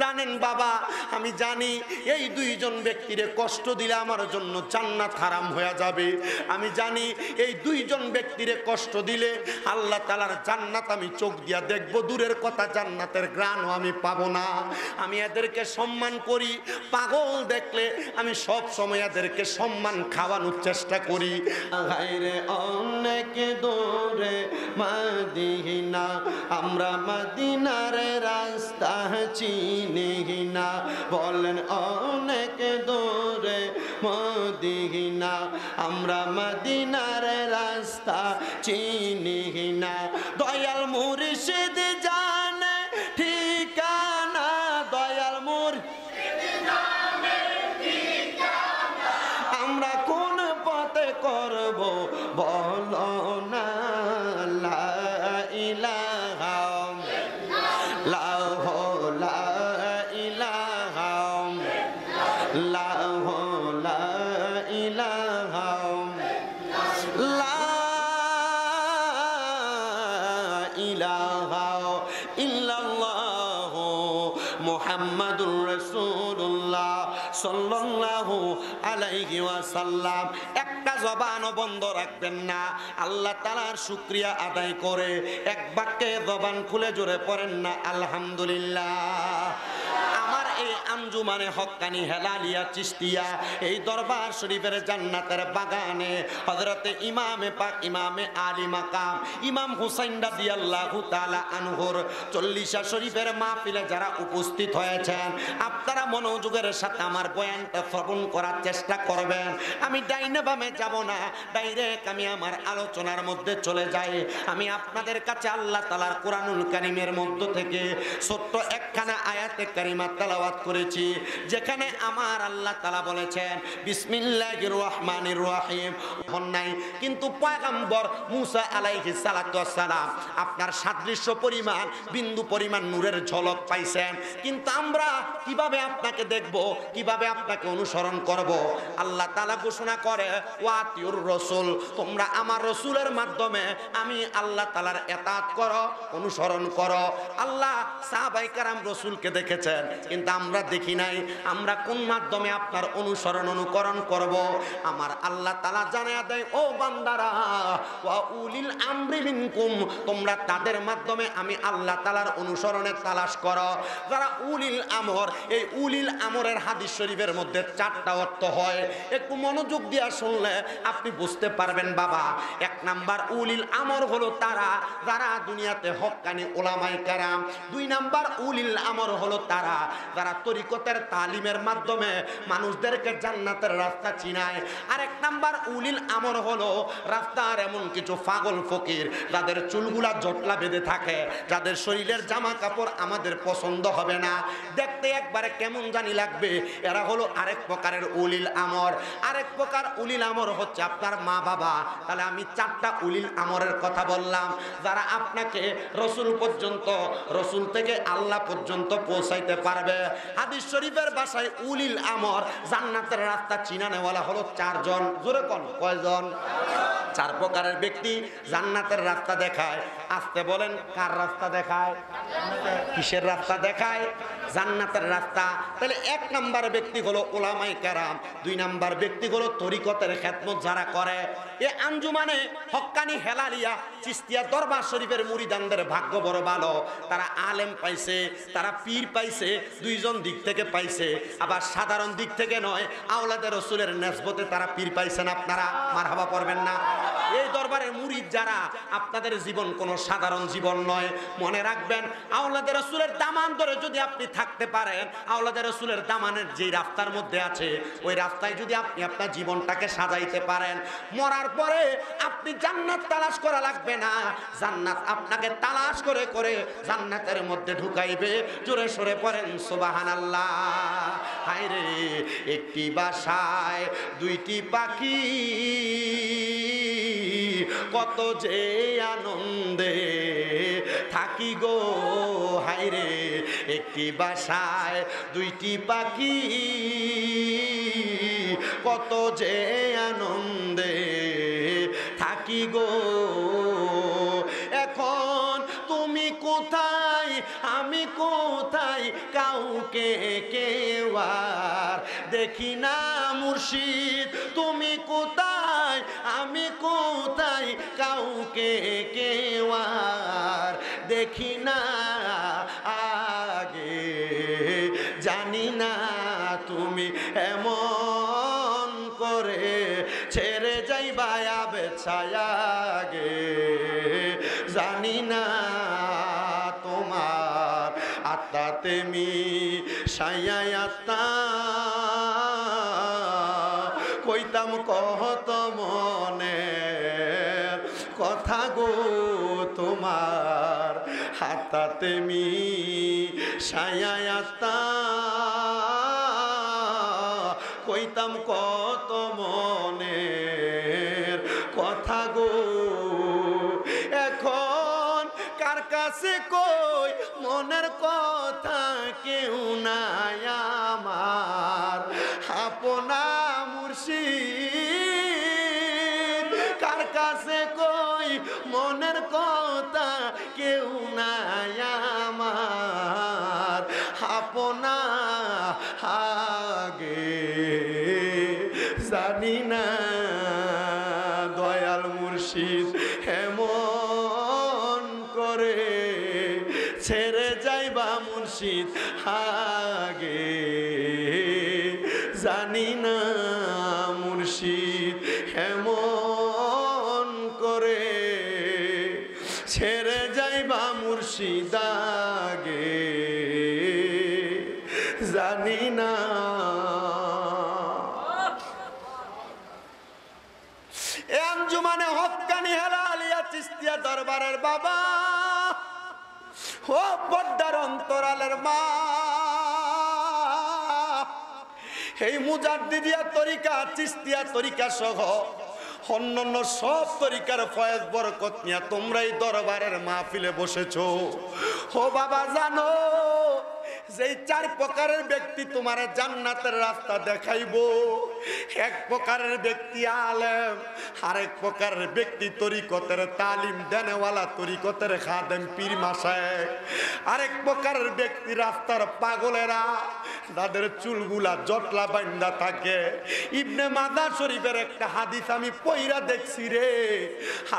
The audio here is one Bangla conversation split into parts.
জানেন বাবা, আমি জানি এই দুইজন ব্যক্তিরে কষ্ট দিলে আমার জন্য জান্নাত হারাম হয়ে যাবে। আমি জানি এই দুইজন ব্যক্তিরে কষ্ট দিলে আল্লাহ তাআলার জান্নাত আমি চোখ দিয়া দেখব, দূরের কথা জান্নাতের ঘ্রাণও আমি পাবো না। আমি এদেরকে সম্মান করি, পাগল দেখলে আমি সব সময় এদেরকে সম্মান খাওয়ানোর চেষ্টা করি। গায়রে অনেক দূরে মদিনা, আমরা মদিনার রাস্তা চিনি না। বলেন অনেক দূরে মদিনা, আমরা মদিনার রাস্তা চিনি না। দয়াল মুর্শিদ জানে ঠিকানা, দয়াল মুর্শিদ জানে ঠিকানা। আমরা কোন পথে করব বলো না। লা ইলাহা ইল্লাল্লাহ, লা ইলাহা ইল্লাল্লাহ, লা ইলাহা ইল্লাল্লাহ মুহাম্মাদুর রাসূলুল্লাহ সাল্লাল্লাহু আলাইহি ওয়াসাল্লাম। একটা জবানও বন্ধ রাখবেন না। আল্লাহ তাআলার শুকরিয়া আদায় করে এক বাক্যে জবান খুলে জোরে পড়েন না আলহামদুলিল্লাহ। আমার এই আঞ্জুমানে হক্কানি হেলালিয়া চিশতিয়া এই দরবার শরীফের জান্নাতের বাগানে হযরতে ইমামে পাক ইমামে আলী মাকাম ইমাম হুসাইন রাদিয়াল্লাহু তাআলা আনহুর 40 শরীফের মাহফিলে যারা উপস্থিত হয়েছেন, আপনারা মনোযোগের সাথে আমার বয়ানটা শ্রবণ করার চেষ্টা করবেন। আমি ডাইনে বামে যাব না, ডাইরেক্ট আমি আমার আলোচনার মধ্যে চলে যাই। আমি আপনাদের কাছে আল্লাহ তাআলার কোরআনুল কারীমের মধ্য থেকে ছোট্ট একখানা আয়াতে কারিমা তেলাওয়াত করেছি, যেখানে আমার আল্লাহ তাআলা বলেছেন বিসমিল্লাহির রহমানির রহিম। নাই কিন্তু পয়গম্বর মুসা আলাইহিস সালাতু ওয়াস সালাম আপনার সাদৃশ্য পরিমাণ বিন্দু পরিমাণ নূরের ঝলক পাইছেন, কিন্তু আমরা কিভাবে আপনাকে দেখব, কিভাবে আপনাকে অনুসরণ করব? আল্লাহ তাআলা ঘোষণা করে ওয়াতিউর রাসূল, তোমরা আমার রাসূলের মাধ্যমে আমি আল্লাহ তাআলার ইতাআত করো, অনুসরণ করো। আল্লাহ সাহাবায়ে কেরাম রাসূলকে দেখেছেন, কিন্তু আমরা দেখি নাই। আমরা কোন মাধ্যমে আপনার অনুসরণ অনুকরণ করব? আমার আল্লাহ তাআলা জানায়া দেয়, ও বান্দারা ওয়া উলিল আমরি মিনকুম, তোমরা তাদের মাধ্যমে আমি আল্লাহ তাআলার অনুসরণে তালাশ করো যারা উলিল আমর। এই উলিল আমরের হাদিস শরীফের মধ্যে 4টা অর্থ হয়, একটু মনোযোগ দিয়ে শুনলে আপনি বুঝতে পারবেন বাবা। 1 নাম্বার উলিল আমর হলো তারা যারা দুনিয়াতে হক্কানি উলামায়ে কেরাম। 2 নাম্বার উলিল আমর হলো তারা যারা তরিকতের তালিমের মাধ্যমে মানুষদেরকে জান্নাতের রাস্তা চিনায়। আর 1 নাম্বার উলিল আমর হলো রাস্তার এমন কিছু পাগল ফকির যাদের চুলগুলা জটলা বেঁধে থাকে, যাদের শরীরের জামা কাপড় আমাদের পছন্দ হবে না, দেখতে একবারে কেমন জানি লাগবে। এরা হলো আরেক প্রকারের উলিল আমর। আরেক প্রকার উলিল আমর হচ্ছে আপনার মা বাবা। তাহলে আমি 4টা উলিল আমরের কথা বললাম, যারা আপনাকে রসুল পর্যন্ত, রসুল থেকে আল্লাহ পর্যন্ত পৌঁছাইতে পারবে। হাদিস শরীফের ভাষায় উলিল আমর জান্নাতের রাস্তা চিনানেওয়ালা হলো 4 জন। জোরে কোন কয়জন? 4 প্রকারের ব্যক্তি জান্নাতের রাস্তা দেখায়। আসতে বলেন, কার রাস্তা দেখায়? কিসের রাস্তা দেখায়? জান্নাতের রাস্তা। তাহলে 1 নাম্বার ব্যক্তি হলো উলামায়ে কেরাম, 2 নাম্বার ব্যক্তি হলো তরিকতের খেদমত যারা করে। এই আঞ্জুমানে হক্কানি হেলালিয়া চিশতিয়া দরবার শরীফের মুরিদানদের ভাগ্য বড় ভালো। তারা আলেম পাইছে, তারা পীর পাইছে, 2 জন দিক থেকে পাইছে। আবার সাধারণ দিক থেকে নয়, আওলাদে রসুলের নেসবতে তারা পীর পাইছেন। আপনারা মারহাবা পড়বেন না? এই দরবারের মুরিদ যারা, আপনাদের জীবন কোনো সাধারণ জীবন নয়। মনে রাখবেন, আওলাদে রসুলের দামান ধরে যদি আপনি থাকতে পারেন, আওলাদে রসুলের দামানের যে রাস্তার মধ্যে আছে, ওই রাস্তায় যদি আপনি আপনার জীবনটাকে সাজাইতে পারেন, মরার পরে আপনি জান্নাত তালাশ করা লাগবে না। জান্নাত আপনাকে তালাশ করে করে জান্নাতের মধ্যে ঢুকাইবে। জোরে সরে পড়েন সুবহানাল্লাহ। হায়রে একটি বাসায় 2টি পাখি, কত যে আনন্দে থাকি গো। হায়রে একটি বাসায় 2টি পাখি, কত যে আনন্দে থাকি গো। এখন তুমি কোথায়, আমি কোথায়, কাউকে কাউকে কেউ আর দেখি না মুর্শিদ তুমি কোথায় আমি কোথায় কাউকে কেউ আর দেখি না আগে জানি না তুমি এমন করে ছেড়ে যাইবা বেছায়াগে জানি না তোমার আত্মাতে মি সায়াতা কইতাম কত মনে কথা গো তোমার হাতাতে মি সায়াতা কইতাম কত মনের কথা গো এখন কার কাছে কই মনের কথা কেউ নাই আমার আপনা মুর্শিদ কার কাছে কই মনের কথা কেউ নাই আমার আপনা আগে জানি না দয়াল মুর্শিদ এমন করে ছেড়ে যাইবা মুর্শিদ আগে জানি না মুর্শিদ এমন করে ছেড়ে যাইবা মুর্শিদ আগে জানি না আঞ্জুমানে হক্কানি হেলালিয়া চিস্তিয়া দরবারের বাবা ও পদ্মার অন্তরালের মা এই মুজাদ্দিদিয়া তরিকা চিস্তিয়া তরিকা সহ অন্যান্য সব তরিকার ফয়েজ বরকত নিয়ে তোমরা এই দরবারের মাহফিলে বসেছো ও বাবা জানো যেই চার প্রকারের ব্যক্তি তোমার জান্নাতের রাস্তা দেখাইবো এক প্রকারের ব্যক্তি আলেম আরেক প্রকারের ব্যক্তি তরিকতের তালিম দেনেওয়ালা তরিকতের খাদেম পীর মাশায়েখ আরেক প্রকারের ব্যক্তি রাস্তার পাগলেরা তাদের চুলগুলা জটলা বান্ধা থাকে ইবনে মাদা শরীফের একটা হাদিস আমি পইরা দেখছি রে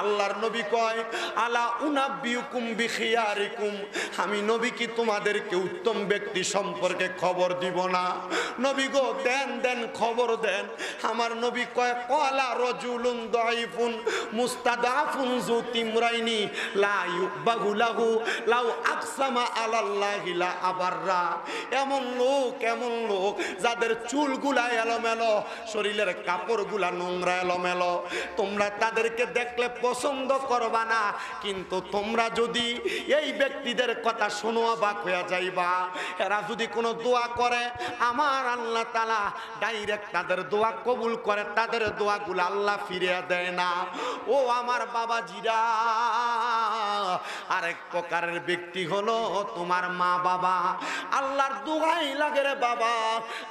আল্লাহর নবী কয় আলা উনাব্বিউকুম বিখিয়ারিকুম আমি নবী কি তোমাদেরকে উত্তম ব্যক্তি সম্পর্কে খবর দিব না নবী গো দেন দেন খবর দেন আমার নবী কয় ক্বালা রাজুলুন দাঈফুন মুস্তাদাফুন যু তিমরাইনি লা ইউবাহু লাহু লাউ আকসামা আলাল্লাহি লা আবাররা এমন লোক যাদের চুলগুলা এলোমেলো শরীরের কাপড়গুলা নোংরা এলোমেলো তোমরা তাদেরকে দেখলে পছন্দ করবা না কিন্তু তোমরা যদি এই ব্যক্তিদের কথা শোনো অবাক হয়ে যাইবা এরা যদি কোনো দোয়া করে আমার আল্লাহ তাআলা ডাইরেক্ট তাদের দোয়া কবুল করে তাদের দোয়াগুলো আল্লাহ ফিরিয়ে দেয় না ও আমার বাবাজিরা আরেক প্রকারের ব্যক্তি হলো তোমার মা বাবা আল্লাহর দোয়াই লাগে রে বাবা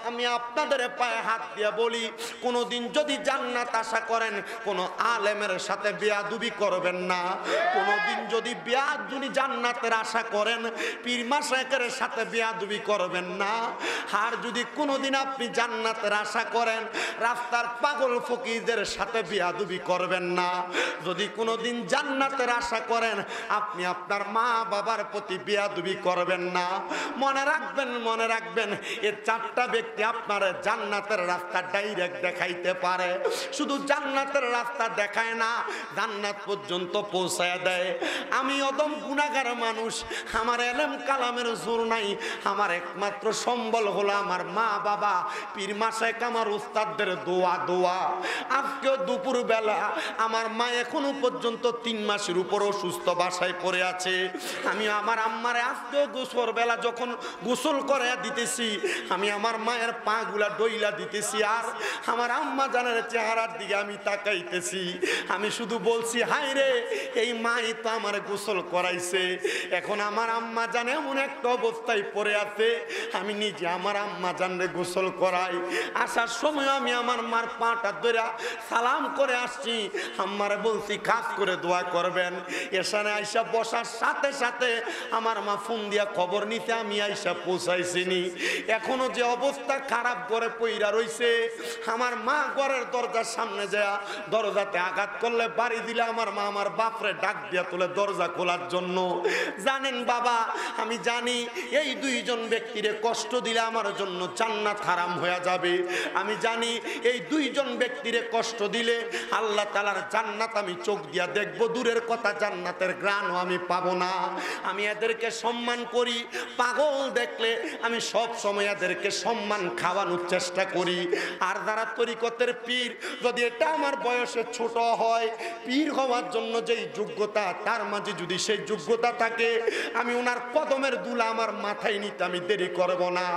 আমি আপনাদের পায়ে হাত দিয়ে বলি কোনোদিন যদি জান্নাত আশা করেন কোনো আলেমের সাথে বেয়াদবি করবেন না কোনোদিন যদি জান্নাতের আশা করেন পীর মাশায়েখের সাথে বেয়াদবি করবেন না আর যদি কোনোদিন আপনি জান্নাতের আশা করেন রাস্তার পাগল ফকিরদের সাথে বেয়াদবি করবেন না যদি কোনোদিন জান্নাতের আশা করেন আপনি আপনার মা বাবার প্রতি বেয়াদবি করবেন না মনে রাখবেন এই চারটা ব্যক্তি আপনার জান্নাতের রাস্তা ডাইরেক্ট দেখাইতে পারে শুধু জান্নাতের রাস্তা দেখায় না জান্নাত পর্যন্ত পৌঁছায় দেয় আমি অদম গুনাহগার মানুষ আমার ইলম কালামের জোর নাই আমার একমাত্র সম্বল হলো আমার মা বাবা পীর মাশায়েখ আমার উস্তাদদের দোয়া আজকে দুপুর বেলা আমার মা এখনো পর্যন্ত 3 মাসের উপর অসুস্থ বাসায় পড়ে আছে আমি আমার আম্মারে আজকে গোসল বেলা যখন গোসল করে দিতেছি আমি আমার মায়ের পা গুলা ডইলা দিতেছি আর আমার আম্মা জানের চেহারার দিকে আমি তাকাইতেছি আমি শুধু বলছি হায় রে এই মাই তো আমার গোসল করাইছে এখন আমার আম্মা জানে এমন একটা অবস্থায় পড়ে আছে আমি নিজে আমার আম্মা জানরে গোসল করাই আসার সময় সময় আমি আমার মার পাটা ধরে সালাম করে আসছি, আম্মারে বলছি খাস করে দোয়া করবেন। এখানে আইসা বসার সাথে সাথে আমার মা ফোন দিয়া খবর নিতে আমি আইসা পৌঁছাইছিনি। এখনো যে অবস্থা খারাপ করে পইরা রইছে, আমার মা ঘরের দরজার সামনে যায় দরজাতে আঘাত করলে বাড়ি দিলে আমার মা আমার বাপরে ডাক দিয়া তুলে দরজা খোলার জন্য। জানেন বাবা, আমি জানি এই দুইজন ব্যক্তিরে কষ্ট দিলে আমার জন্য জান্নাত হারাম হয়ে যাবে। আমি জানি এই দুইজন ব্যক্তিরে কষ্ট দিলে আল্লাহ তাআলার জান্নাত আমি চোখ দিয়া দেখবো, দূরের কথা জান্নাতের ঘ্রাণও আমি পাবো না। আমি এদেরকে সম্মান করি, পাগল দেখলে আমি সব সময় এদেরকে সম্মান খাওয়ানোর চেষ্টা করি। আর যারা তরিকতের পীর, যদি এটা আমার বয়সে ছোট হয়, পীর হওয়ার জন্য যেই যোগ্যতা, তার মাঝে যদি সেই যোগ্যতা থাকে, আমি ওনার কদমের দুলা আমার মাথায় নিতে আমি দেরি করব না।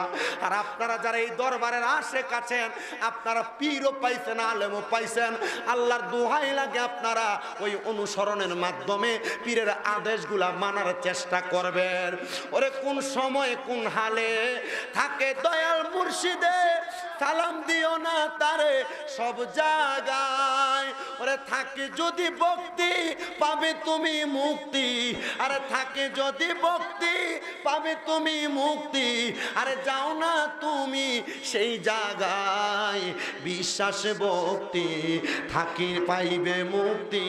আর আপনারা যারা এই দরবারের আশেক আছেন, আপনারা পীরও পাইছেন, আলেমও পাইছেন, আল্লাহর দোহাই লাগে আপনারা ওই অনুসরণের মাধ্যমে পীরের আদেশগুলা মানার চেষ্টা করবেন। ওরে কোন সময় কোন হালে থাকে দয়াল মুর্শিদে, সালাম দিও না তারে সব জায়গায়। ওরে থাকে যদি ভক্তি পাবে তুমি মুক্তি, আরে থাকে যদি ভক্তি পাবে তুমি মুক্তি। আরে যাও না তুমি সেই জায়গায়, বিশ্বাস ভক্তি থাকি পাইবে মুক্তি।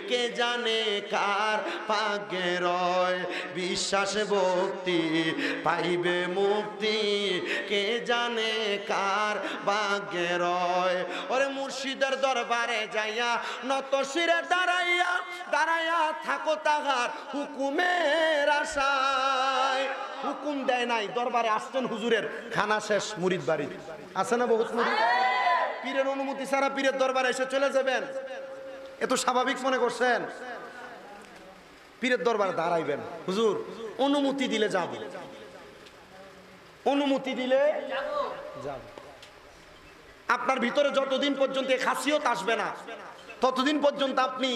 কে জানে কার ভাগ্যে রয়, বিশ্বাস ভক্তি পাইবে মুক্তি। কে জানে কার ভাগ্যে রয়। ওরে মুর্শিদের দরবারে যাইয়া নত শিরে দাঁড়াইয়া দাঁড়াইয়া থাকো তাহার হুকুমের আশায়। হুকুম দেয় নাই, দরবারে আসছেন হুজুরের, খানা শেষ, মুরিদ বাড়ি আছে না বহুত মুরিদ, পীরের অনুমতি ছাড়া পীরের দরবারে এসে চলে যাবেন, এত স্বাভাবিক মনে করছেন? পীরের দরবারে দাঁড়াইবেন, হুজুর অনুমতি দিলে যাব, অনুমতি দিলে যাব। আপনার ভিতরে যতদিন পর্যন্ত খাসিয়ত আসবে না, ততদিন পর্যন্ত আপনি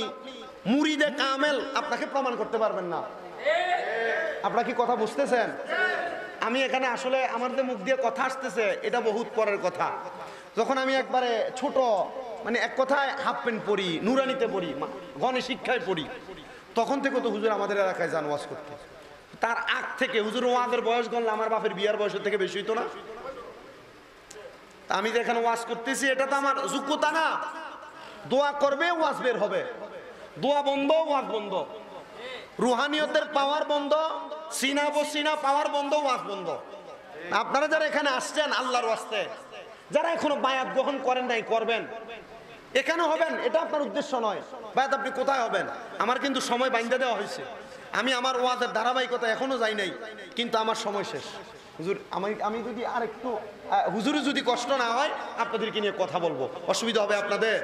মুরিদে কামেল আপনাকে প্রমাণ করতে পারবেন না। আপনারা কি কথা বুঝতেছেন? আমি এখানে আসলে আমার যে মুখ দিয়ে কথা আসতেছে এটা বহুত পরের কথা। যখন আমি একবারে ছোট, মানে এক কথায় হাফ প্যান্ট পরি, নুরানিতে পড়ি, গণে শিক্ষায় পড়ি, তখন থেকে তো হুজুর আমাদের এলাকায় যান ওয়াজ করতে। তার আগ থেকে হুজুর ওয়াজের বয়স গণলে আমার বাপের বিয়ার বয়সের থেকে বেশি হইতো না। আমি যে এখানে ওয়াজ করতেছি এটা তো আমার যোগ্যতা না। দোয়া করবে ওয়াজ বের হবে, দোয়া বন্ধ ওয়াজ বন্ধ, রুহানিয়তের পাওয়ার বন্ধ, সিনা বসিনা পাওয়ার বন্ধ, ওয়াজ বন্ধ। আপনারা যারা এখানে আসছেন আল্লাহর ওয়াস্তে, যারা এখনো বায়াত গ্রহণ করেন নাই করবেন, এখানে হবেন, এটা আপনার উদ্দেশ্য নয়। বায়াত আপনি কোথায় হবেন? আমার কিন্তু সময় বাইন্ধা দেওয়া হয়েছে, আমি আমার ওয়াজের ধারাবাহিকতা এখনো যাই নাই, কিন্তু আমার সময় শেষ। হুজুর আমি যদি আর একটু হুজুরে যদি কষ্ট না হয় আপনাদেরকে নিয়ে কথা বলবো, অসুবিধা হবে আপনাদের?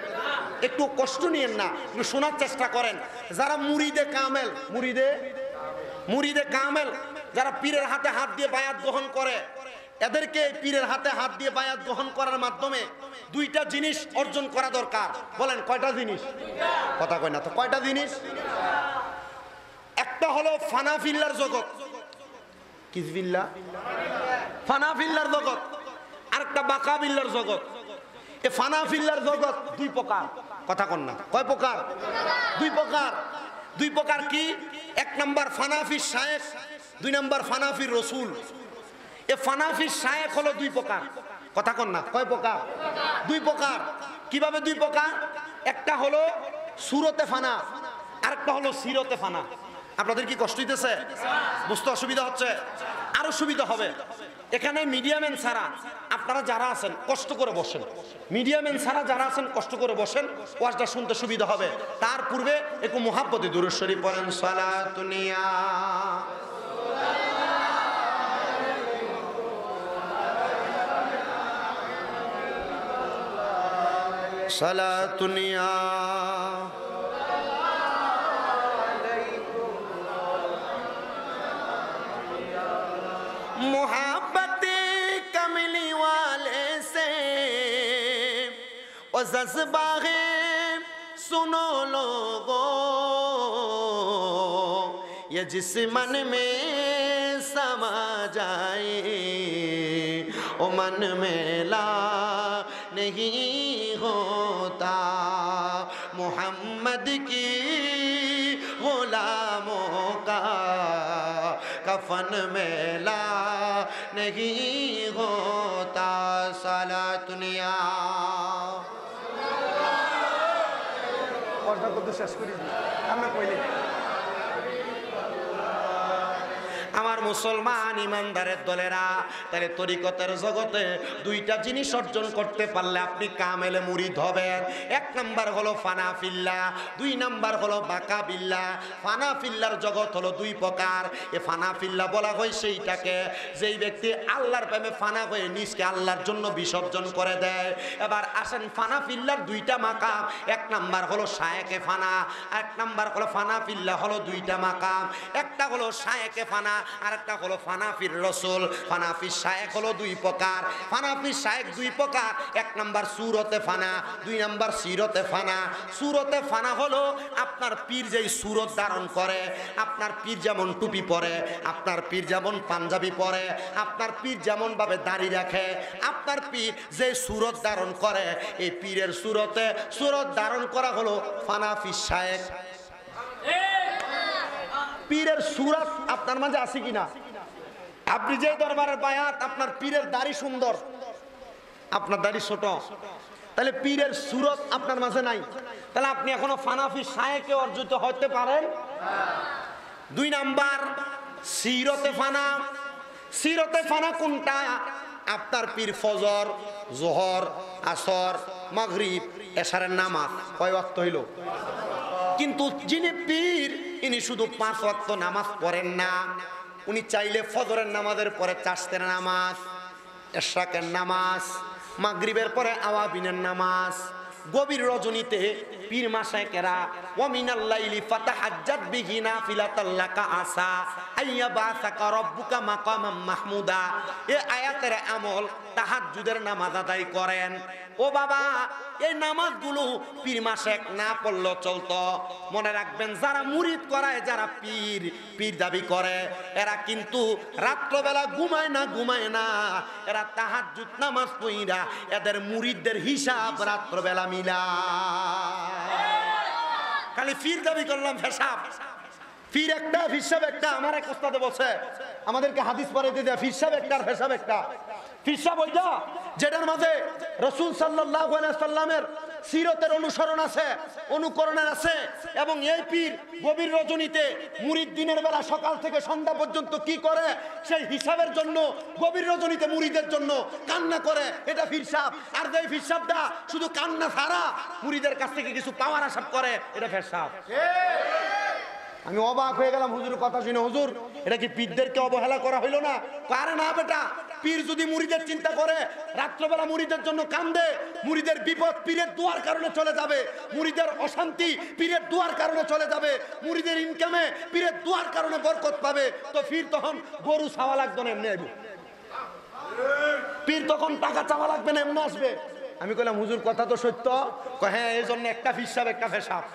একটু কষ্ট নিয়েন না, একটু শোনার চেষ্টা করেন। যারা মুরিদে কামেল, মুরিদে কামেল, যারা পীরের হাতে হাত দিয়ে বায়াত গ্রহণ করে, এদেরকে পীরের হাতে হাত দিয়ে বায়াত গ্রহণ করার মাধ্যমে দুইটা জিনিস অর্জন করা দরকার। বলেন কয়টা জিনিস? কথা কয় না তো, কয়টা জিনিস? একটা হলো ফানাফিল্লার জগৎ, কিসবিল্লাহ, ফানাফিল্লার জগৎ, আরেকটা বাকাবিল্লার জগৎ। এ ফানাফিল্লার জগৎ দুই প্রকার, কথা কন না, কয় প্রকার? দুই প্রকার। দুই প্রকার কি? এক নাম্বার ফানাফির শায়েখ, দুই নাম্বার ফানাফির রসুল। এ ফানাফির শায়েখ হলো দুই প্রকার, কথা কন না, কয় প্রকার? দুই প্রকার। কিভাবে দুই প্রকার? একটা হলো সুরতে ফানা, আরেকটা হলো সিরতে ফানা। আপনাদের কি কষ্ট হইতেছে? বুঝতে অসুবিধা হচ্ছে? আরো সুবিধা হবে। এখানে মিডিয়াম্যান ছাড়া আপনারা যারা আছেন কষ্ট করে বসেন, মিডিয়াম্যান ছাড়া যারা আছেন কষ্ট করে বসেন, ওয়াজটা শুনতে সুবিধা হবে। তার পূর্বে একটু মুহাব্বতে দুরূদ শরীফ পড়েন। সালাতুনিয়া সালাতুনিয়া मोहब्बत कमली वाले से ओ जज्बा है सुनो लोगों, ये जिस मन में समा जाए ओ मन मेला नहीं होता, मोहम्मद की गुलामों का कफन मेला नहीं होता। सालातुनिया পর্দা করতে শেষ করি আমরা কইলে আমার মুসলমান ইমানদারের দলেরা, তাহলে তরিকতের জগতে দুইটা জিনিস অর্জন করতে পারলে আপনি কামেলে মুরিদ হবেন। এক নাম্বার হলো ফানাফিল্লাহ, দুই নাম্বার হলো বাকাবিল্লাহ। ফানাফিল্লার জগৎ হলো দুই প্রকার। এ ফানাফিল্লাহ বলা হয় সেইটাকে যেই ব্যক্তি আল্লাহর প্রেমে ফানা হয়ে নিজকে আল্লাহর জন্য বিসর্জন করে দেয়। এবার আসেন ফানাফিল্লার দুইটা মাকাম, এক নাম্বার হলো শায়েকে ফানা, এক নাম্বার হলো ফানাফিল্লাহ, হলো দুইটা মাকাম। একটা হলো শায়েকে ফানা, আর একটা হলো ফানাফির রসুল। ফানাফির শায়েক হলো দুই প্রকার। ফানাফির শায়েক দুই প্রকার, এক নাম্বার সুরতে ফানা, দুই নাম্বার সিরতে ফানা। সুরতে ফানা হলো আপনার পীর যেই সুরত ধারণ করে, আপনার পীর যেমন টুপি পরে, আপনার পীর যেমন পাঞ্জাবি পরে, আপনার পীর যেমন ভাবে দাড়ি রাখে, আপনার পীর যে সুরত ধারণ করে, এই পীরের সুরতে সুরত ধারণ করা হলো ফানাফির শায়েক। পীরের সুরত আপনার মাঝে আছে কিনা? আপনি যে দরবারের বায়াত, আপনার পীরের দাড়ি সুন্দর, আপনার দাড়ি ছোট, তাহলে পীরের সুরত আপনার মাঝে নাই, তাহলে আপনি এখনো ফানাফি শায়েকে অর্জিত হতে পারেন। দুই নাম্বার সিরতে ফানা। সিরতে ফানা কোনটা? আপনার পীর ফজর, জোহর, আসর, মাগরিব, এশারের নামাজ কয় ওয়াক্ত হইল? কিন্তু যিনি পীর ইনি শুধু 5 ওয়াক্ত নামাজ পড়েন না, উনি চাইলে ফজরের নামাজের পরে চাষতের নামাজ, এশরাকের নামাজ, মাগরিবের পরে আওয়াবিনের নামাজ, গভীর রজনীতে পীর মাশায়েখেরা ওয়া মিনাল লাইলি ফাতাহাজ্জাত বিহি নাফিলাতাল লাকা আসা আইয়া বাসাকা রাব্বুকা মাকামাম মাহমুদা। এই আয়াতের আমল তাহাজ্জুদের নামাজ আদায় করেন। ও বাবা, এই নামাজগুলো পীর মাশায়েখ না পড়লেও চলতো। মনে রাখবেন, যারা মুরিদ করায়, যারা পীর পীর দাবি করে, এরা কিন্তু রাত্রবেলা ঘুমায় না, এরা তাহাজ্জুদ নামাজ পড়িরা এদের মুরিদদের হিসাব রাত্রবেলা মিলা। খালি পীর দাবি করলাম হিসাব, পীর একটা হিসাব একটা। আমার এক ওস্তাদে বলছে আমাদেরকে হাদিস পড়াইতে দেয়া, হিসাব একটা আর হিসাব একটা। হিসাব ওইটা যেটার মাঝে রাসূল সাল্লাল্লাহু আলাইহি সাল্লামের সিরতের অনুসরণ আছে, অনুকরণের আছে, এবং এই পীর গভীর রজনীতে মুরিদ দিনের বেলা সকাল থেকে সন্ধ্যা পর্যন্ত কি করে সেই হিসাবের জন্য গভীর রজনীতে মুরিদের জন্য কান্না করে, এটা হিসাব। আর যে হিসাবটা শুধু কান্না ছাড়া মুরিদের কাছ থেকে কিছু পাওয়ার আশা করে, এটা হিসাব। আমি অবাক হয়ে গেলাম হুজুরের কথা শুনে। হুজুর, এটা কি পীরদেরকে অবহেলা করা হইলো না? আরে না বেটা, পীর যদি মুরিদের চিন্তা করে, রাত্রবেলা মুরিদের জন্য কান্দে, মুরিদের বিপদ পীরের দুয়ার কারণে চলে যাবে, মুরিদের অশান্তি পীরের দুয়ার কারণে চলে যাবে, মুরিদের ইনকামে পীরের দুয়ার কারণে বরকত পাবে, তো পীর তখন গরু ছাওয়া লাগবে না, এমনি আইব। পীর তখন টাকা চাওয়া লাগবে না, এমনি আসবে। আমি কইলাম হুজুর কথা তো সত্য। হ্যাঁ, এই জন্য একটা হিসাব একটা ফেসাব।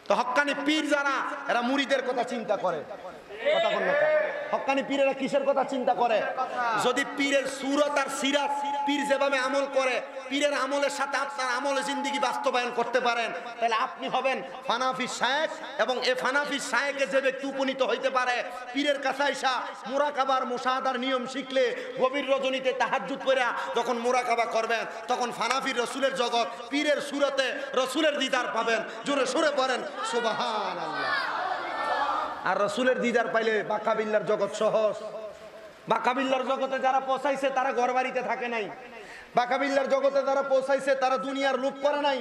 তো হক্কানি পীর যারা, এরা মুরিদের কথা চিন্তা করে। কথা বল না, হক্কানি পীরেরা কিসের কথা চিন্তা করে? যদি পীরের সুরত আর সিরাত পীর যেভাবে আমল করে, পীরের আমলের সাথে আপনার আমলে জিন্দেগি বাস্তবায়ন করতে পারেন, তাহলে আপনি হবেন ফানাফি শায়েখ। এবং এই ফানাফি শায়েখে যে ব্যক্তি উপনীত হইতে পারে, পীরের কাছে আইসা মুরাকাবার মুশাহাদার নিয়ম শিখলে, গভীর রজনীতে তাহাজ্জুদ পড়া যখন মুরাকাবা করবেন, তখন ফানাফির রসুলের জগৎ, পীরের সুরতে রসুলের দিদার পাবেন। জোরে সুরে পড়েন সুবহানাল্লাহ। আর রসুলের দিদার পাইলে বাকাবিল্লার জগৎ সহজ। বাকাবিল্লার জগতে যারা পৌঁছাইছে তারা ঘর বাড়িতে থাকে নাই। বাকাবিল্লার জগতে যারা পৌঁছাইছে তারা দুনিয়ার লোভ করে নাই,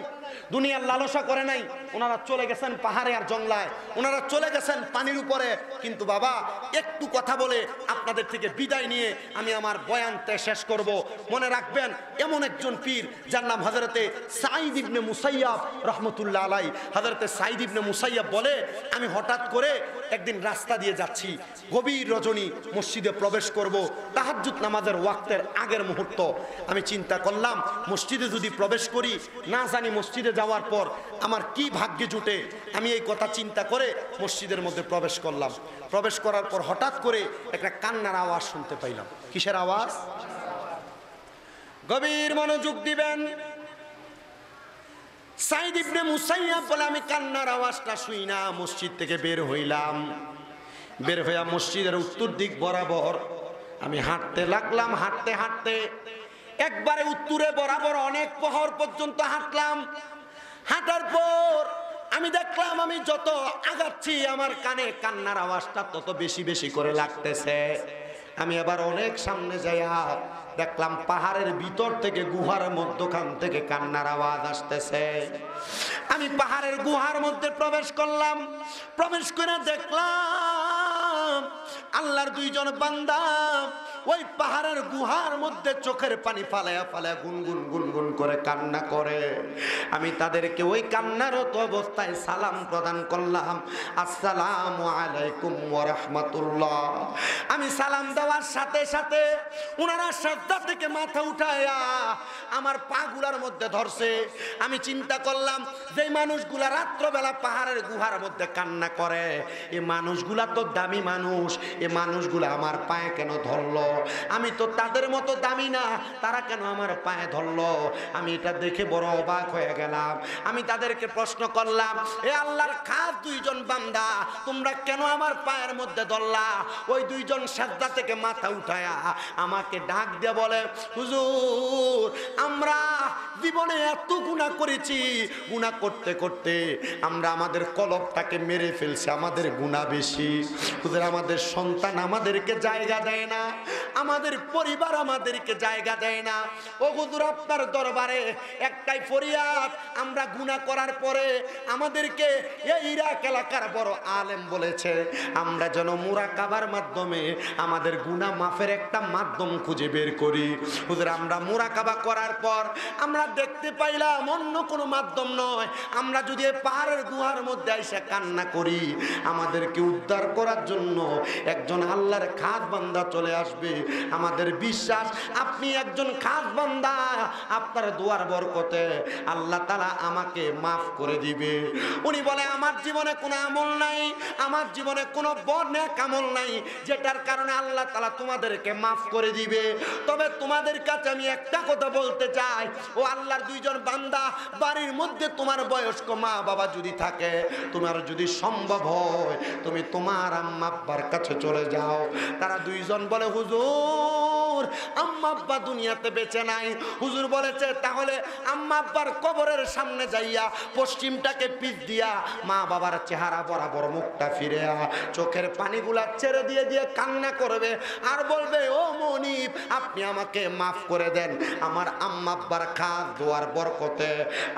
দুনিয়ার লালসা করে নাই। ওনারা চলে গেছেন পাহাড়ে আর জঙ্গলায়, ওনারা চলে গেছেন পানির উপরে। কিন্তু বাবা, একটু কথা বলে আপনাদের থেকে বিদায় নিয়ে আমি আমার বয়ানতে শেষ করব। মনে রাখবেন, এমন একজন পীর যার নাম হযরতে সাঈদ ইবনে মুসাইয়াব রাহমাতুল্লাহ আলাইহি। হযরতে সাঈদ ইবনে মুসাইয়াব বলে, আমি হঠাৎ করে একদিন রাস্তা দিয়ে যাচ্ছি, গভীর রজনী, মসজিদে প্রবেশ করব, তাহাজ্জুদ নামাজের ওয়াক্তের আগের মুহূর্ত। আমি চিন্তা করলাম, মসজিদে যদি প্রবেশ করি, না জানি মসজিদে যাওয়ার পর আমার কি ভাগ্যে জুটে। আমি এই কথা চিন্তা করে মসজিদের মধ্যে প্রবেশ করলাম। প্রবেশ করার পর হঠাৎ করে একটা কান্নার আওয়াজ শুনতে পাইলাম। কিসের আওয়াজ? গভীর মনোযোগ দিবেন। সাইদ ইবনে মুসাইয়াব বলে আমি কান্নার আওয়াজটা শুই না মসজিদ থেকে বের হইলাম। বের হইয়া মসজিদের উত্তর দিক বরাবর আমি হাঁটতে লাগলাম। হাঁটতে হাঁটতে একবারে উত্তরে বরাবর অনেক প্রহর পর্যন্ত হাঁটলাম। হাঁটার পর আমি দেখলাম আমি যত আগাচ্ছি আমার কানে কান্নার আওয়াজটা তত বেশি বেশি করে লাগতেছে। আমি আবার অনেক সামনে যাইয়া দেখলাম পাহাড়ের ভিতর থেকে গুহার মধ্যখান থেকে কান্নার আওয়াজ আসতেছে। আমি পাহাড়ের গুহার মধ্যে প্রবেশ করলাম। প্রবেশ করে দেখলাম আল্লাহর দুইজন বান্দা ওই পাহাড়ের গুহার মধ্যে চোখের পানি ফালায়া ফালায়া গুনগুন গুনগুন করে কান্না করে। আমি তাদেরকে ওই কান্নারত অবস্থায় সালাম প্রদান করলাম, আসসালামু আলাইকুম ওয়া রাহমাতুল্লাহ। আমি সালাম দেওয়ার সাথে সাথে ওনারা সাজদা থেকে মাথা উঠায়া আমার পাগুলার মধ্যে ধরছে। আমি চিন্তা করলাম যে মানুষগুলা রাত্রবেলা পাহাড়ের গুহার মধ্যে কান্না করে, এই মানুষগুলা তো দামি মানুষ, এই মানুষগুলা আমার পায়ে কেন ধরলো? আমি তো তাদের মতো দামি না, তারা কেন আমার পায়ে ধরলো? আমি এটা দেখে বড় অবাক হয়ে গেলাম। আমি তাদেরকে প্রশ্ন করলাম, এ আল্লাহর খাস দুইজন বান্দা, তোমরা কেন আমার পায়ের মধ্যে ধরলা? ওই দুইজন সাজদা থেকে মাথা উঠায়া আমাকে ডাক দিয়ে বলে, হুজুর আমরা জীবনে এত গুনাহ করেছি, গুনাহ করতে করতে আমরা আমাদের কলবটাকে মেরে ফেলছি, আমাদের গুনাহ বেশি। হুজুর আমাদের সন্তান আমাদেরকে জায়গা দেয় না, আমাদের পরিবার আমাদেরকে জায়গা দেয় না। ও হুজুর আপনার দরবারে একটাই ফরিয়াদ, আমরা গুনাহ করার পরে আমাদেরকে এই ইরাক এলাকার বড় আলেম বলেছে আমরা যেন মুরাকাবার মাধ্যমে আমাদের গুনাহ মাফের একটা মাধ্যম খুঁজে বের করি। হুজুর আমরা মুরাকাবা করার পর আমরা দেখতে পাইলাম অন্য কোনো মাধ্যম নয়, আমরা যদি পাহাড়ের গুহার মধ্যে এসে কান্না করি আমাদেরকে উদ্ধার করার জন্য একজন আল্লাহর খাস বান্দা চলে আসবে। আমাদের বিশ্বাস আপনি একজন খাস বান্দা, আপনার দোয়ার বরকতে আল্লাহ তাআলা আমাকে মাফ করে দিবে। উনি বলে আমার জীবনে কোনো আমল নাই, আমার জীবনে কোনো বড় নেক আমল নাই যেটার কারণে আল্লাহ তাআলা তোমাদেরকে মাফ করে দিবে। তবে তোমাদের কাছে আমি একটা কথা বলতে চাই, ও আল্লাহর দুইজন বান্দা, বাড়ির মধ্যে তোমার বয়স্ক মা বাবা যদি থাকে, তোমার যদি সম্ভব হয় তুমি তোমার আম্মা আব্বার কাছে চলে যাও। তারা দুইজন বলে, হুজুর আম্মা আব্বা দুনিয়াতে বেঁচে নাই। হুজুর বলেছে তাহলে আম্মা আব্বার কবরের সামনে যাইয়া পশ্চিমটাকে পিঠ দিয়া মা বাবার চেহারা বরাবর মুখটা ফিরে চোখের পানিগুলা ছেড়ে দিয়ে দিয়ে কান্না করবে আর বলবে, ও মনিব আপনি আমাকে মাফ করে দেন, আমার আম্মা আব্বার খাস দোয়ার বরকতে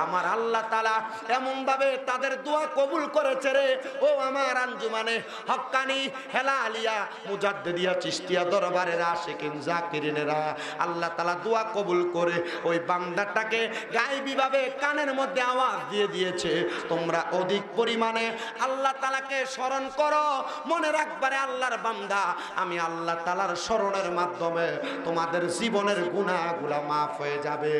আমার আল্লাহ তাআলা এমন ভাবে তাদের দোয়া কবুল করেছে রে। ও আমার আঞ্জুমানে হক্কানি হেলালিয়া মুজাদ্দিদিয়া চিশতিয়া দরবারের আশিকিন জাকিরিনেরা আল্লাহ তাআলা দোয়া কবুল করে ওই বান্দাটাকে গায়েবী ভাবে কানের মধ্যে আওয়াজ দিয়ে দিয়েছে, তোমরা অধিক পরিমাণে আল্লাহ তাআলাকে স্মরণ করো। মনে রাখবারে আল্লাহর বান্দা, আমি আল্লাহ তাআলার স্মরণের মাধ্যমে তোমাদের জীবনের গুনাহগুলা মাফ হয়ে যাবে।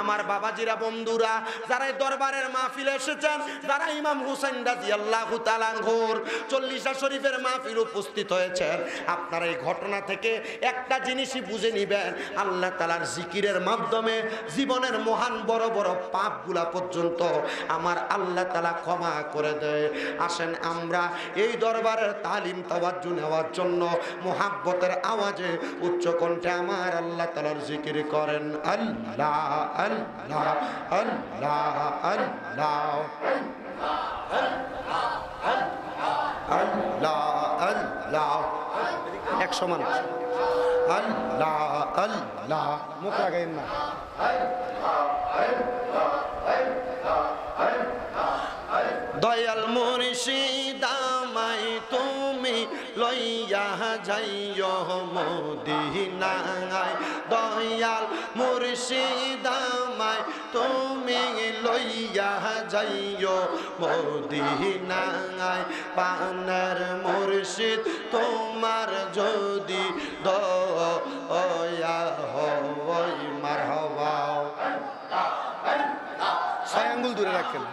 আমার বাবাজিরা বন্ধুরা যারা দরবারের মাহফিলে এসেছেন, যারা ইমাম হুসাইন রাদিয়াল্লাহু তাআলা আনহুর 40 শরীফের মাহফিল উপস্থিত হয়েছেন, আপনারা এই ঘটনা থেকে একটা জিনিসই বুঝে নিবেন, আল্লাহ তাআলার জিকিরের মাধ্যমে জীবনের মহান বড় বড় পাপগুলা পর্যন্ত আমার আল্লাহ তাআলা ক্ষমা করে দেয়। আসেন আমরা এই দরবারের তালিম তাওয়াজ্জু নেওয়ার জন্য মুহাব্বতের আওয়াজে উচ্চ কণ্ঠে আমার আল্লাহ তাআলার জিকির করেন। আল্লাহ আল্লাহ আল্লাহ আল্লাহ আল্লাহ আল্লাহ 100 মানুষ আল্লাহ আল্লাহ মুখ লাগাইন না। দয়াল মুর্শিদ আমায় তুমি লইয়া যাইও মদিনায়, দয়াল মুর্শিদ আমায় তুমি লইয়া যাইও মদিনায়, পানার মুর্শিদ তোমার যদি দয়া হয় মারহাবা। 6 আঙ্গুল দূরে রাখেন।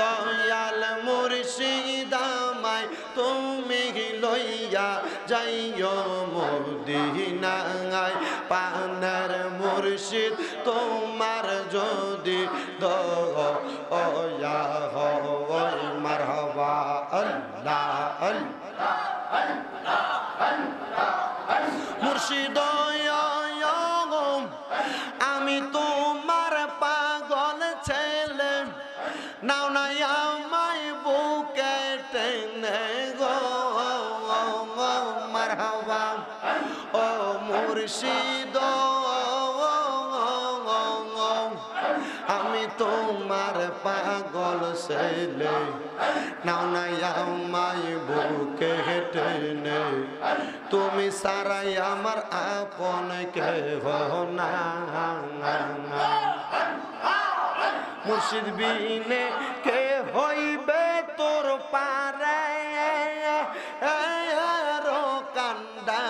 দয়াল মুর্শিদ আমায় তুমি লইয়া যাইও মদিনায়, পানার মুর্শিদ তোমার যদি দয়া হয় মারহাবা আল্লাহ আল্লাহ মুর্শিদ আমি তোমার পাগল ছেলে নাও নাই আমায় বুকে টেনে গো মারহাবা ও মুর্শিদ আমি তোমার পাগল ছেলে নাও নাই আমায় বুকে টেনে তুমি সারাই আমার আপন কেহ না মুর্শিদ বিনে কে হইবে তোর পারে রো কান্ডা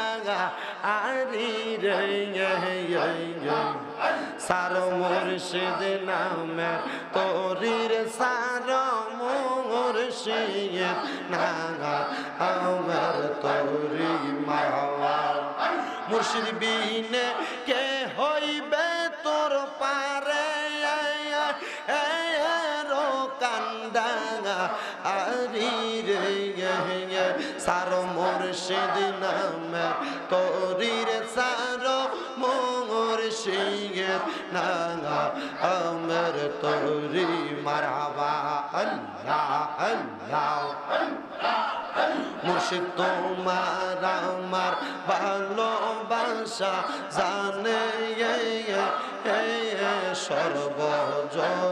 আরি রে সার মুর্শিদ নামে তোরির সার মুর্শিদ নাগা আমার তোরি মাওয়া মুর্শিদ বিনে কে হইবে তোর পারে রো কান্দা আরি রে সার মুর্শিদ নামে তোরির সার মুর্শিদ নাগা আমার তোরি মারহাবা আল্লাহ আল্লাহ মুর্শিদ তোমার আমার ভালোবাসা জানে সর্বজনে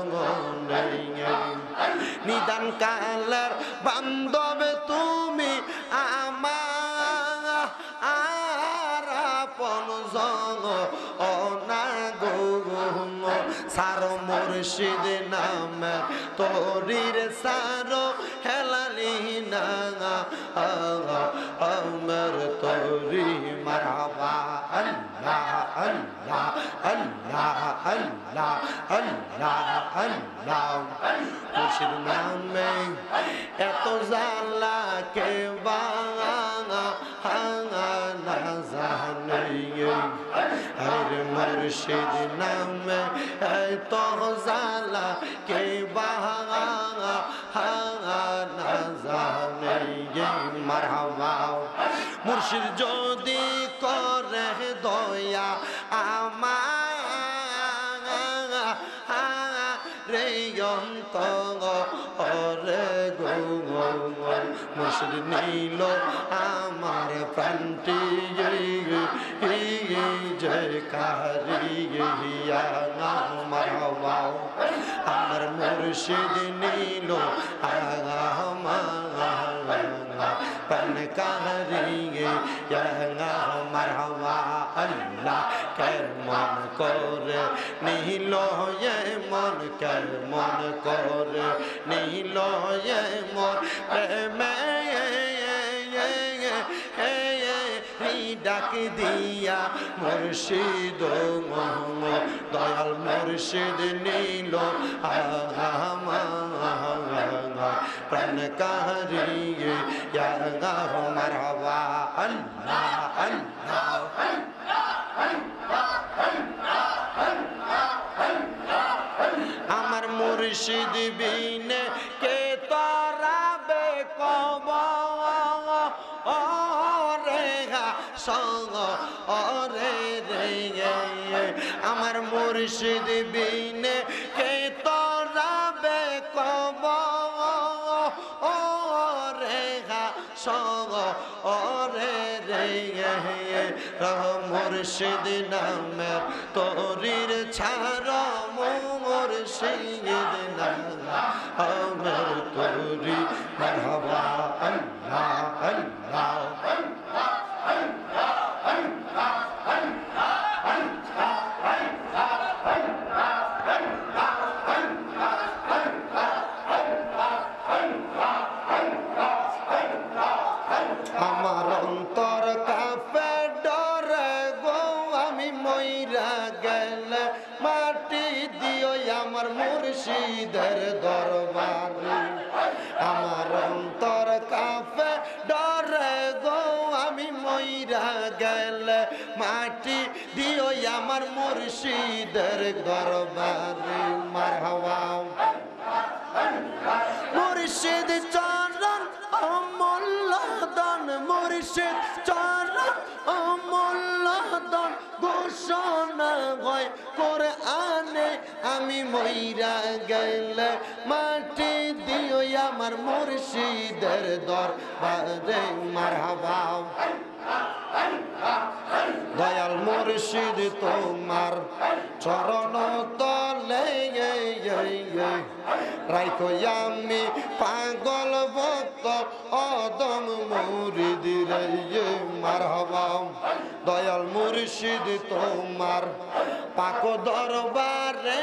নিদান কালের বান্ধব তুমি আমার আপন জং অনাগো সার মুর্শিদ নামে তোরির সার হেলালি না আমার তোরি মারহাবা আল্লাহ আল্লাহ আল্লাহ আল্লাহ আল্লাহ আল্লাহ মুর্শিদ নামে এত জালা কে বাঙা হাঙা না জানে হরে মুর্শিদ নামে এত জালা কে বাঙা হাঙা না জানে মারহাবা মুর্শিদ যদি করে দয়া আমার রে অন্তরে গো মুর্শিদ নিল আমার প্রাণটি জয় কারিয়া মারহাবা আমার মুর্শিদ নিল প্রাণ কারিয়ে মারহাবা আল্লাহ কের মন করে নিল মন কের মন করে নিল মন প্রেমে ডাক দিয়া মুর্শিদ দয়াল মুর্শিদ নিল প্রাণ কারিয়ে মারহাবা আল্লাহ আল্লাহ আমার মুর্শিদ বিনে কে তরাবে কব সঙ্গ অরে রে আমার মুর্শিদ বিনে কে তরাবে কব রেখা সঙ্গ অরে রে মুর্শিদ নামে তোরির ছাড় মুর্শিদ নামে আমার তোরি মারহাবা আল্লাহ আল্লাহ আমার অন্তর কাঁপে ডরে গো আমি মইরা গেলে মাটি দিও আমার মুর্শিদের দরবারে আমার অন্তর কাঁপে ডরে গো আমি মইরা গেলে মাটি দিও আমার মুর্শিদের দরবারে মারহাবা মুর্শিদ চরণ অমূল্য দান মুর্শিদ চরণ অমূল্য দান ঘোষণা হয় কোরআনে আমি মইরা গেলে মাটি দিও আমার মুর্শিদের দরবারে মারহাবা দয়াল মুর্শিদ তোমার চরণ তলে রাইখো আমি পাগল ভক্ত অদম মুরিদ রে মারহাবা দয়াল মুর্শিদ তোমার পাক দরবারে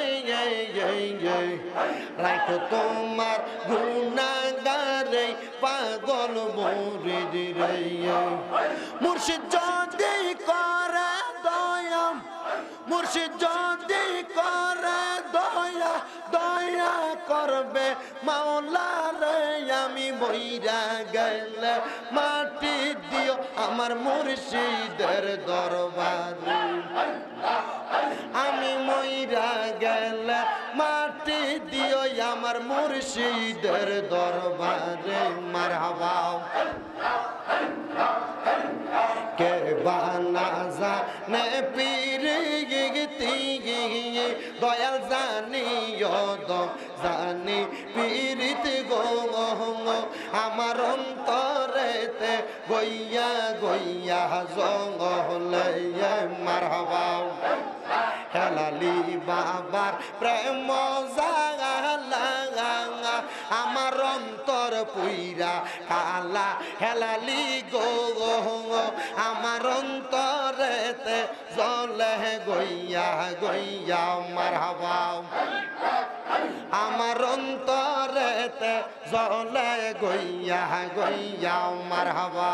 রাইখো তোমার গুনাহগারে পাগল মুরিদ রে মুর্শিদ যদি করে দয়া মুর্শিদ যদি করে দয়া দয়া করবে মাওলা রে আমি বইরা গেলে মাটি দিও আমার মুর্শিদের দরবারে আমি মইরা গেলে মাটি দিও আমার মুর্শিদের দরবারে মারহাবা কে বানা জানে পীর গীতি দয়াল জানিও দম জানি পীরিত গো আমার অন্তরেতে গইয়া গইয়া জঙ্গলে মারহাবা হেলালি বাবার প্রেম জাগালা আমার অন্তর পুইরা কালা হেলালি গো আমার অন্তরেতে জলে গইয়া গইয়া মারহাবা আমার অন্তরেতে জলে গইয়া গইয়া মারহাবা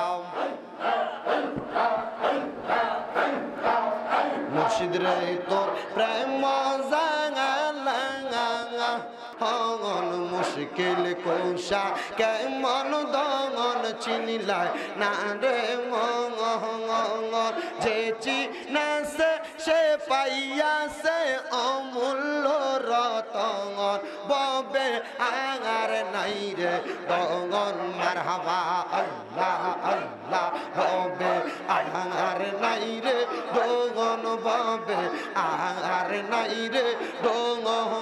মুর্শিদ রে তোর প্রেম জাগালা হগন মুশকিল কোষা কেমন দগন চিনিলাই না রে মঙ্গল যে চিনাছে সে পাইয়াছে অমূল্য রতন ববে আগার নাই রে দগন মারহাবা আল্লাহ আল্লাহ ববে আগার নাই রে দগন ববে আগার নাই রে দগন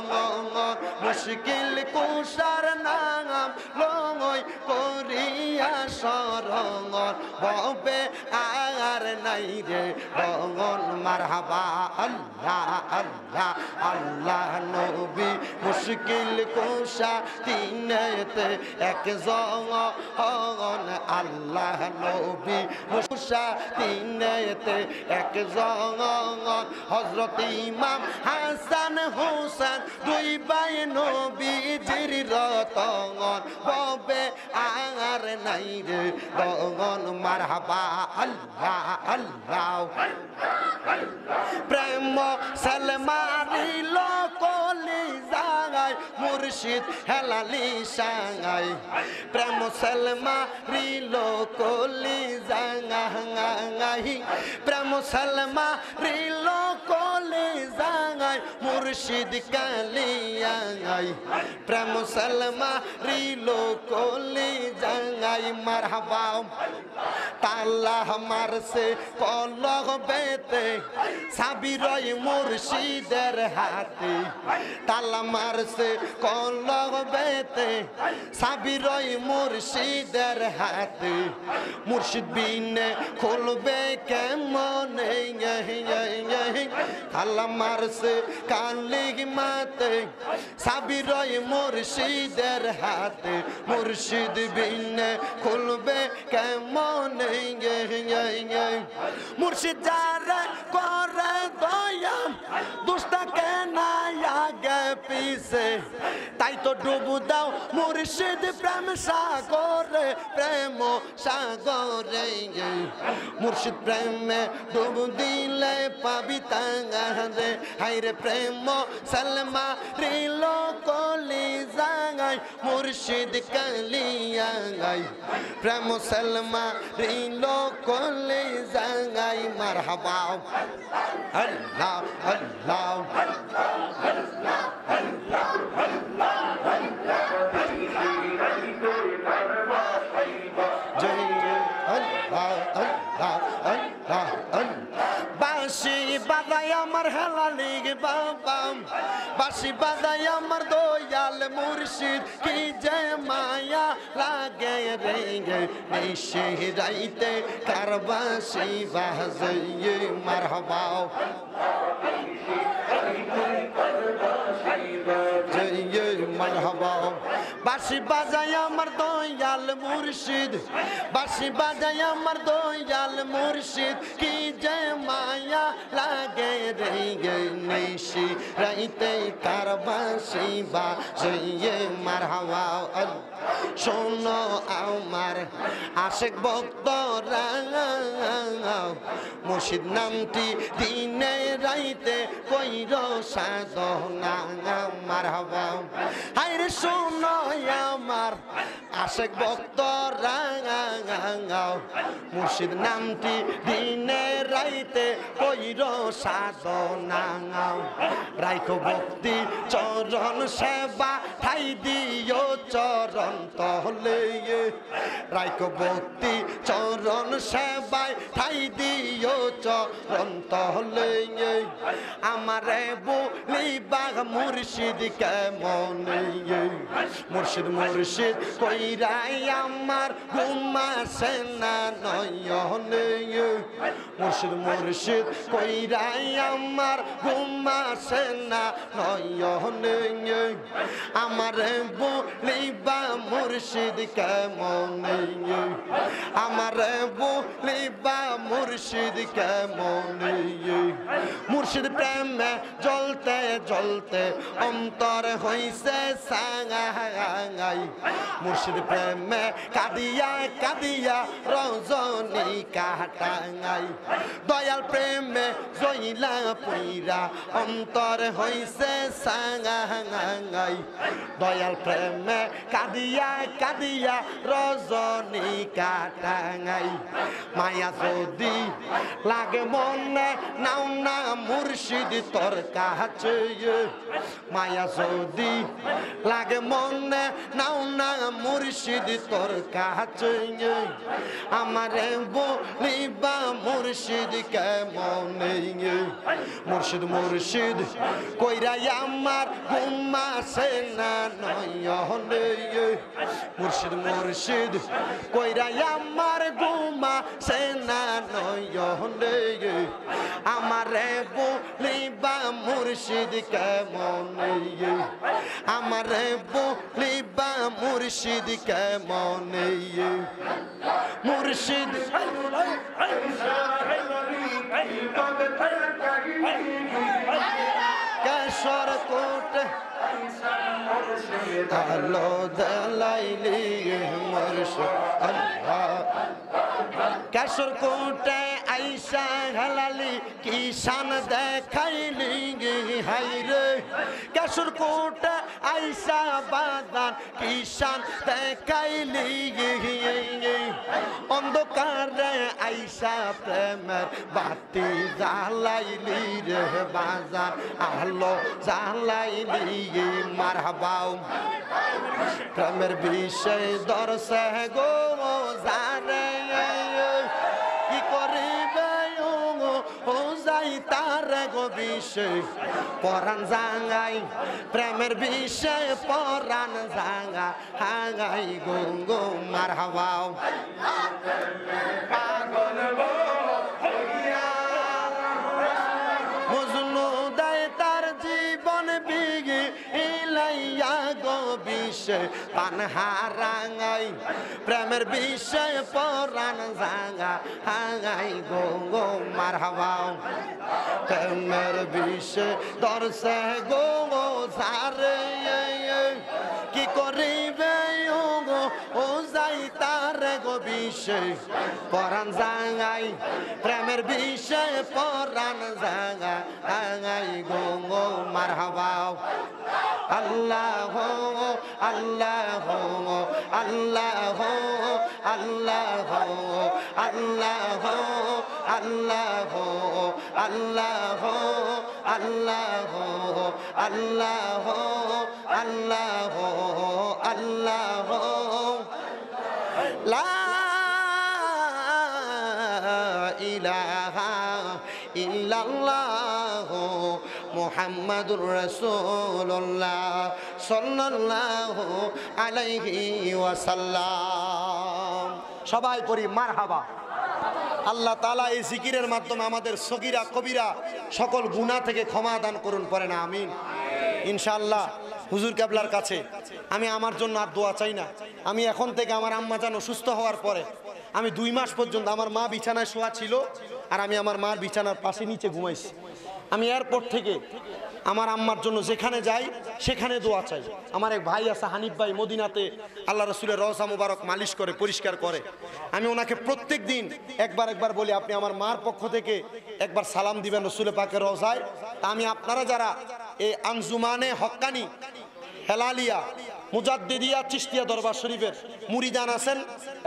মুশকিল কুশার নাম লঙ্গই করিয়া শরণ ববে আর নাই রে রঙন মারহাবা আল্লাহ আল্লাহ আল্লাহ নবী মুশকিল কুশা তিনেতে এক জঙ্গন আল্লাহ নবী মুশা তিনেতে এক জঙ্গন হযরত ইমাম হাসান হোসেন দুই ভাই নবীজির রতন ববে আর নাই রে রঙন মারহাবা আল্লাহ আল্লাহ প্রেম সালমারিল কলি জাগাই মুর্শিদ হেলালি সাঙ্গাই প্রেম সালমারিল কলি জাঙ্গাই প্রেম সালমারিল কলি জাঙ্গাই মুর্শিদ কালিয়াঙ্গাই প্রেম সালমারিল কলি জাঙ্গাই মারহাবা তাল্লা মারছে কলহ বেতে সাবিরই মুর্শিদের হাতে তাল্লা মারছে কলহ বেতে সাবিরই মুর্শিদের হাতে মুর্শিদ বিনে খুলবে কেমন তাল্লা মারছে কালি মাতে সাবিরই মুর্শিদের হাতে মুর্শিদ বিনে খুলবে কেমন মুর্শিদ যারে করে দয়া দুষ্টাকে না আগে হইছে তাই তো ডুবু দাও মুর্শিদ প্রেম সাগরে প্রেম সাগরে মুর্শিদ প্রেমে ডুবু দিলে পাবি তাঙ্গারে হাইরে প্রেম সালমা রিল কলি জাগাই মুর্শিদ কালিয়াঙ্গাই প্রেম সালমা রিল কলি জাগাই মারহাবা আল্লাহ আল্লাহ বাঁশি বাজাই আমার হেলালি বাবা বাঁশি বাজাই আমার দয়াল মুর্শিদ কি যে মায়া লাগে রে নিশে রাইতে কার বাঁশি বাজাই মারহাবা মারহাবা বাঁশি বাজাই আমার দয়াল মুর্শিদ বাঁশি বাজাই আমার দয়াল মুর্শিদ কি যে মায়া লাগে রে নিশি রাইতে কার বাঁশি বাজাই মারহাবা শোনো আমার আশেক ভক্তরা মুর্শিদ নামটি দিনে রাইতে কইর সাধনা মারহাবা হায়রে শোনো আমার আশেক ভক্তরা মুর্শিদ নামটি দিনে রাইতে কইর সাধনা রাইখো ভক্তি চরণ সেবা ঠাই দিও চরণ তহলে রাইখো ভক্তি চরণ সেবায় ঠাই দিও চরণ তহলে আমারে বলিবা মুর্শিদ কেমন মুর্শিদ মুর্শিদ কইরাই আমার ঘুমাসে না নয়নে মুর্শিদ মুর্শিদ কইরাই আমার ঘুমাসে না নয়নে আমারে বলিবা মুর্শিদ কেমন আমারে বলিবা মুর্শিদ কেমন মুর্শিদ প্রেমে জ্বলতে জ্বলতে অন্তর হইছে সাঙ্গাই মুর্শিদ প্রেমে কাঁদিয়া কাঁদিয়া রজনী কাটাঙ্গাই দয়াল প্রেমে জইলা পুইরা অন্তর হইছে সাঙ্গাই দয়াল প্রেমে কাঁদিয়া কাঁদিয়া রজনী কাটাঙ্গাই মায়া যদি লাগে মনে নাও না মুর্শিদ তোর কাছে মায়া যদি লাগে মনে নাও না মুর্শিদ তোর কাছে আমারে বলিবা মুর্শিদ কেমন মুর্শিদ মুর্শিদ কইরাই আমার ঘুমাসে না নয়নে মুর্শিদ মুর্শিদ কইরাই আমার ঘুমাসে না নয়নে আমারে বলিবা মুর্শিদ কেমন আমারে বলিবা মুর্শিদ কেমন মুর্শিদ কেশর কোট আলো দলাইলি মুর্শিদ আল্লাহ কেশর কোটে আইসা হেলালি কিষান দেখাইলি হাইরে কেশর কোটে আইসা বাদান কিষান দেখাইলি অন্ধকারে আইসা প্রেমের বাতি জ্বালাইলি রে বাজার আলো জ্বালাইলি মারহাবা প্রেমের বিষয় দর্শে গো জানে কি করিবে ও যাই তার গো বিষয় পরাণ জাঙ্গাই প্রেমের বিষয় পরাণ জাঙ্গা হাঙ্গাই গো গো মারহাবা মজনু দেয় তার জীবন বিগি ইলাইয়া গো বিষে পানহারাঙাই প্রেমের বিষে পরাণ জাঙা হাঙাই গো গো মারহাবা প্রেমের বিষে দর্শে গো গো সারে কি করিবে গো ও যাই তার গো বিষে পরাণ জাঙাই প্রেমের বিষে পরাণ জাঙা হাঙাই গো গো মারহাবা আল্লাহ আল্লাহ আল্লাহ আল্লাহ আল্লাহ আল্লাহ আল্লাহ আল্লাহ আল্লাহ আল্লাহ আল্লাহ লা ইলাহা ইল্লাল্লাহ মুহাম্মাদুর রাসূলুল্লাহ সাল্লাল্লাহু আলাইহি ওয়াসাল্লাম। সবাই পড়ি মারহাবা। আল্লাহ তাআলা এই জিকিরের মাধ্যমে আমাদের সগীরা কবিরা সকল গুনাহ থেকে ক্ষমা দান করুন, পড়েন আমিন। ইনশাআল্লাহ হুজুর কেবলার কাছে আমি আমার জন্য আর দোয়া চাই না। আমি এখন থেকে আমার আম্মা জান অসুস্থ হওয়ার পরে আমি 2 মাস পর্যন্ত আমার মা বিছানায় শোয়া ছিল আর আমি আমার মার বিছানার পাশে নিচে ঘুমাইছি। আমি এয়ারপোর্ট থেকে আমার আম্মার জন্য যেখানে যাই সেখানে দোয়া চাই। আমার এক ভাই আছে হানিফ ভাই, মদিনাতে আল্লাহ রসুলের রওজা মুবারক মালিশ করে পরিষ্কার করে। আমি ওনাকে প্রত্যেক দিন একবার বলি আপনি আমার মার পক্ষ থেকে একবার সালাম দিবেন রসুলের পাকের রওজায়। তা আমি আপনারা যারা এই আঞ্জুমানে হক্কানি হেলালিয়া মুজাদ্দিদিয়া চিশতিয়া দরবার শরীফের মুরিদান আছেন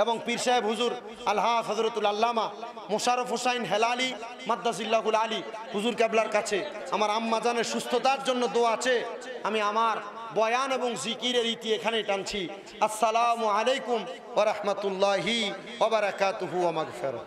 এবং পীর সাহেব হুজুর আলহা হযরতুল আল্লামা মোশাররফ হোসাইন হেলালি মাদ্দাজিল্লাহুল আলী হুজুর কেবলার কাছে আমার আম্মা জানের সুস্থতার জন্য দোয়া আছে। আমি আমার বয়ান এবং জিকিরের ইতি এখানে টানছি। আসসালামু আলাইকুম ওয়া রাহমাতুল্লাহি ওয়া বারাকাতুহু ওয়া মাগফিরাহ।